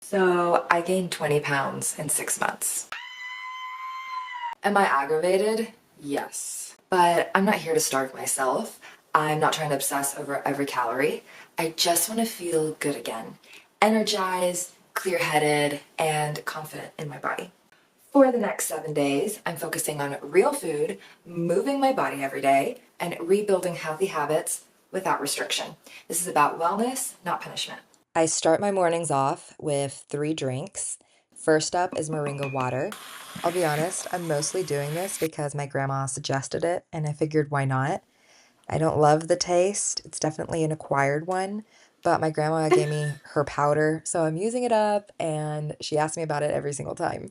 So I gained 20 pounds in 6 months. Am I aggravated? Yes. But I'm not here to starve myself. I'm not trying to obsess over every calorie. I just want to feel good again, energized, clear-headed, and confident in my body. For the next 7 days, I'm focusing on real food, moving my body every day, and rebuilding healthy habits without restriction. This is about wellness, not punishment. I start my mornings off with 3 drinks. First up is moringa water. I'll be honest, I'm mostly doing this because my grandma suggested it, and I figured why not? I don't love the taste. It's definitely an acquired one, but my grandma gave me her powder, so I'm using it up, and she asks me about it every single time.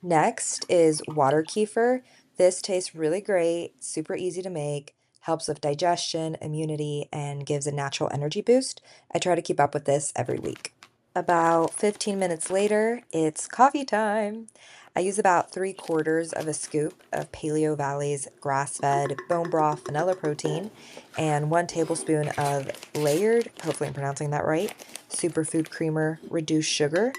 Next is water kefir. This tastes really great, super easy to make, helps with digestion, immunity, and gives a natural energy boost. I try to keep up with this every week. About 15 minutes later, it's coffee time. I use about 3/4 of a scoop of Paleo Valley's grass-fed bone broth vanilla protein and 1 tablespoon of layered, hopefully I'm pronouncing that right, superfood creamer, reduced sugar.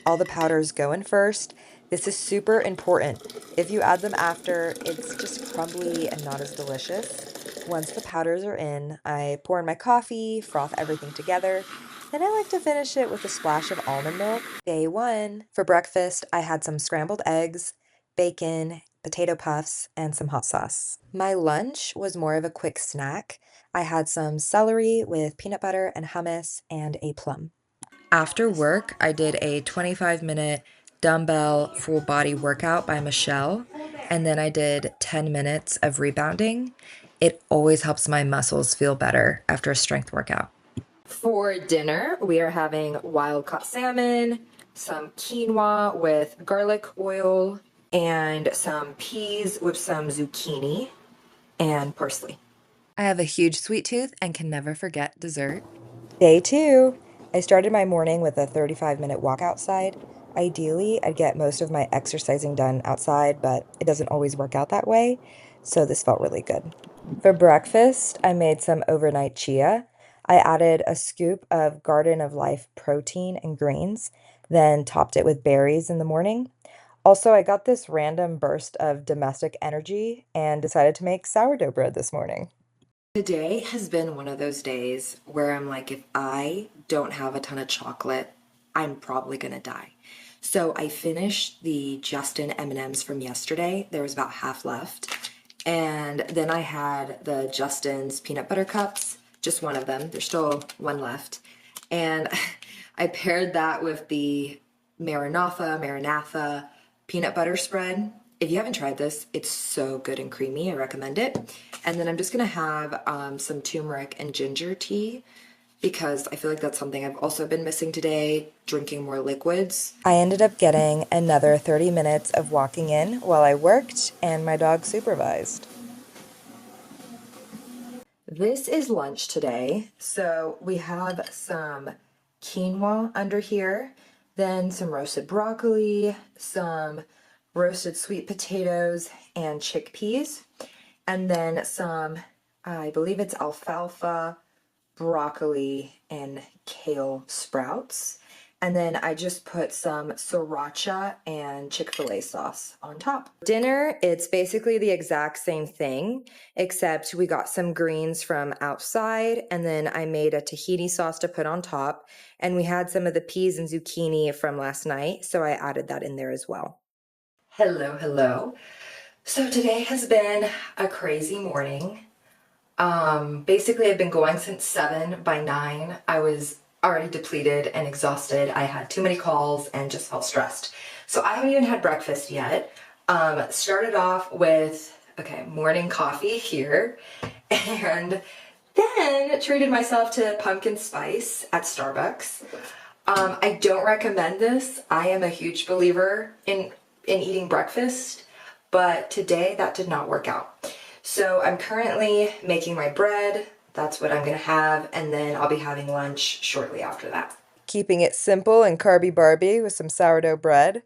All the powders go in first. This is super important. If you add them after, it's just crumbly and not as delicious. Once the powders are in, I pour in my coffee, froth everything together. Then I like to finish it with a splash of almond milk. Day one. For breakfast, I had some scrambled eggs, bacon, potato puffs, and some hot sauce. My lunch was more of a quick snack. I had some celery with peanut butter and hummus and a plum. After work, I did a 25-minute dumbbell full body workout by Michelle, and then I did 10 minutes of rebounding. It always helps my muscles feel better after a strength workout. For dinner, we are having wild caught salmon, some quinoa with garlic oil, and some peas with some zucchini and parsley. I have a huge sweet tooth and can never forget dessert. Day two. I started my morning with a 35-minute walk outside. Ideally, I'd get most of my exercising done outside, but it doesn't always work out that way, so this felt really good. For breakfast, I made some overnight chia. I added a scoop of Garden of Life protein and greens, then topped it with berries in the morning. Also, I got this random burst of domestic energy and decided to make sourdough bread this morning. Today has been one of those days where I'm like, if I don't have a ton of chocolate, I'm probably gonna die. So I finished the Justin M&Ms from yesterday. There was about half left. And then I had the Justin's peanut butter cups, just one of them. There's still one left. And I paired that with the Maranatha peanut butter spread. If you haven't tried this, it's so good and creamy. I recommend it. And then I'm just gonna have some turmeric and ginger tea because I feel like that's something I've also been missing today, drinking more liquids. I ended up getting another 30 minutes of walking in while I worked and my dog supervised. This is lunch today. So we have some quinoa under here, then some roasted broccoli, some roasted sweet potatoes and chickpeas, and then some, I believe it's alfalfa, broccoli, and kale sprouts. And then I just put some sriracha and Chick-fil-A sauce on top. Dinner, it's basically the exact same thing, except we got some greens from outside, and then I made a tahini sauce to put on top, and we had some of the peas and zucchini from last night, so I added that in there as well. Hello, hello. So today has been a crazy morning. Basically, I've been going since 7. By 9, I was already depleted and exhausted. I had too many calls and just felt stressed. So I haven't even had breakfast yet. Started off with, okay, morning coffee here, and then treated myself to pumpkin spice at Starbucks. I don't recommend this. I am a huge believer in eating breakfast, but today that did not work out. So I'm currently making my bread. That's what I'm gonna have, and then I'll be having lunch shortly after that. Keeping it simple and carby barby with some sourdough bread.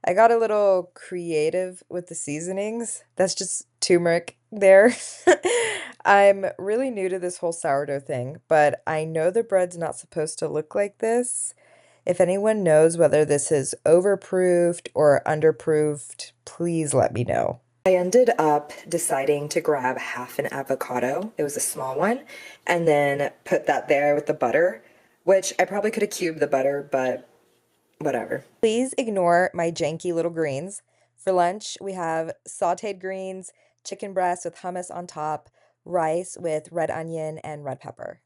I got a little creative with the seasonings. That's just turmeric there. I'm really new to this whole sourdough thing, but I know the bread's not supposed to look like this. If anyone knows whether this is overproofed or underproofed, please let me know. I ended up deciding to grab half an avocado. It was a small one, and then put that there with the butter, which I probably could have cubed the butter, but whatever. Please ignore my janky little greens. For lunch, we have sauteed greens, chicken breast with hummus on top, rice with red onion and red pepper.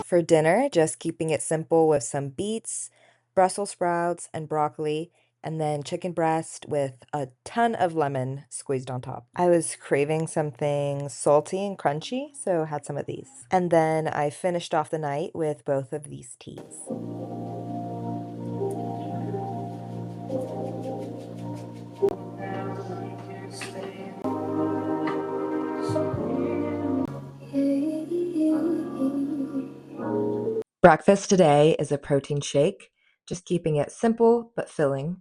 For dinner, just keeping it simple with some beets, Brussels sprouts, and broccoli, and then chicken breast with a ton of lemon squeezed on top. I was craving something salty and crunchy, so I had some of these. And then I finished off the night with both of these teas. Breakfast today is a protein shake, just keeping it simple but filling.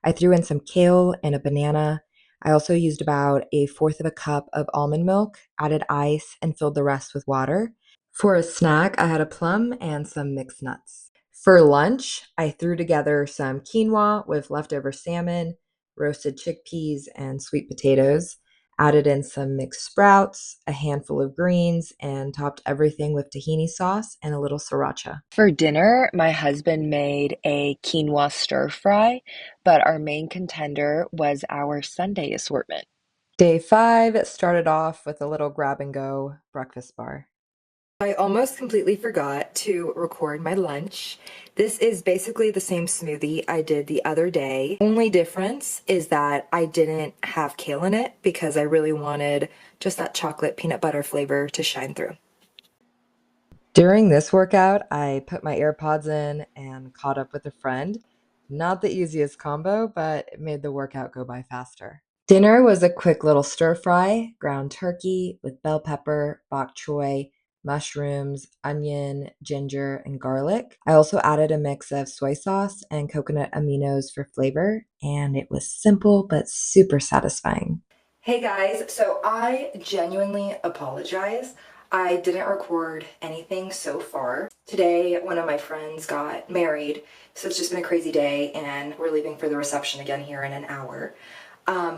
I threw in some kale and a banana. I also used about a fourth of a cup of almond milk, added ice, and filled the rest with water. For a snack, I had a plum and some mixed nuts. For lunch, I threw together some quinoa with leftover salmon, roasted chickpeas, and sweet potatoes. Added in some mixed sprouts, a handful of greens, and topped everything with tahini sauce and a little sriracha. For dinner, my husband made a quinoa stir fry, but our main contender was our Sunday assortment. Day 5 started off with a little grab and go breakfast bar. I almost completely forgot to record my lunch. This is basically the same smoothie I did the other day. Only difference is that I didn't have kale in it because I really wanted just that chocolate peanut butter flavor to shine through. During this workout, I put my AirPods in and caught up with a friend. Not the easiest combo, but it made the workout go by faster. Dinner was a quick little stir fry, ground turkey with bell pepper, bok choy, mushrooms, onion, ginger, and garlic. I also added a mix of soy sauce and coconut aminos for flavor, and it was simple but super satisfying. Hey guys, so I genuinely apologize. I didn't record anything so far. Today, one of my friends got married, so it's just been a crazy day, and we're leaving for the reception again here in an hour.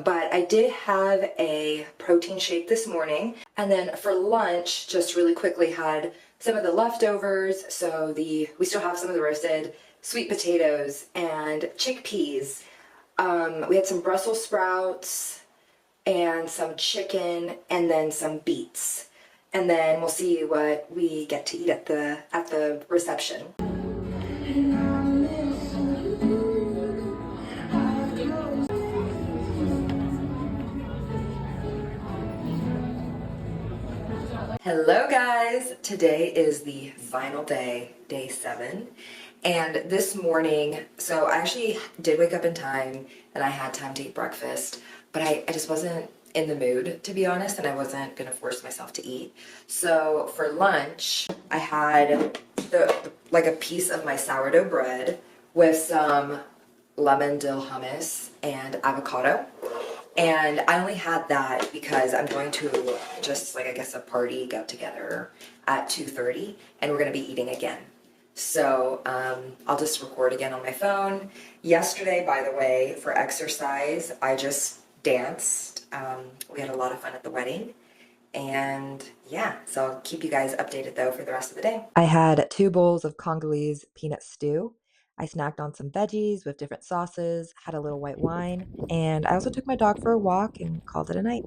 But I did have a protein shake this morning, and then for lunch, just really quickly had some of the leftovers. So we still have some of the roasted sweet potatoes and chickpeas. We had some Brussels sprouts and some chicken, and then some beets. And then we'll see what we get to eat at the reception. Hello guys! Today is the final day, day 7. And this morning, so I actually did wake up in time and I had time to eat breakfast, but I just wasn't in the mood, to be honest, and I wasn't gonna force myself to eat. So for lunch, I had like a piece of my sourdough bread with some lemon dill hummus and avocado. And I only had that because I'm going to just like, I guess, a party get together at 2:30 and we're going to be eating again. So I'll just record again on my phone. Yesterday, by the way, for exercise, I just danced. We had a lot of fun at the wedding. And yeah, so I'll keep you guys updated though for the rest of the day. I had 2 bowls of Congolese peanut stew. I snacked on some veggies with different sauces, had a little white wine, and I also took my dog for a walk and called it a night.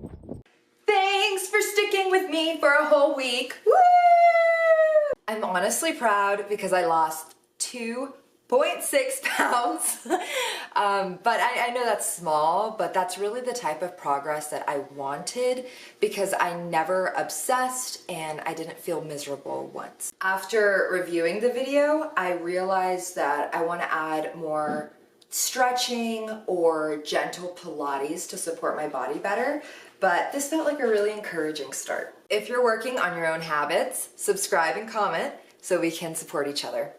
Thanks for sticking with me for a whole week. Woo! I'm honestly proud because I lost 2.6 pounds. But I know that's small, but that's really the type of progress that I wanted because I never obsessed and I didn't feel miserable once. After reviewing the video, I realized that I want to add more stretching or gentle Pilates to support my body better, but this felt like a really encouraging start. If you're working on your own habits, subscribe and comment so we can support each other.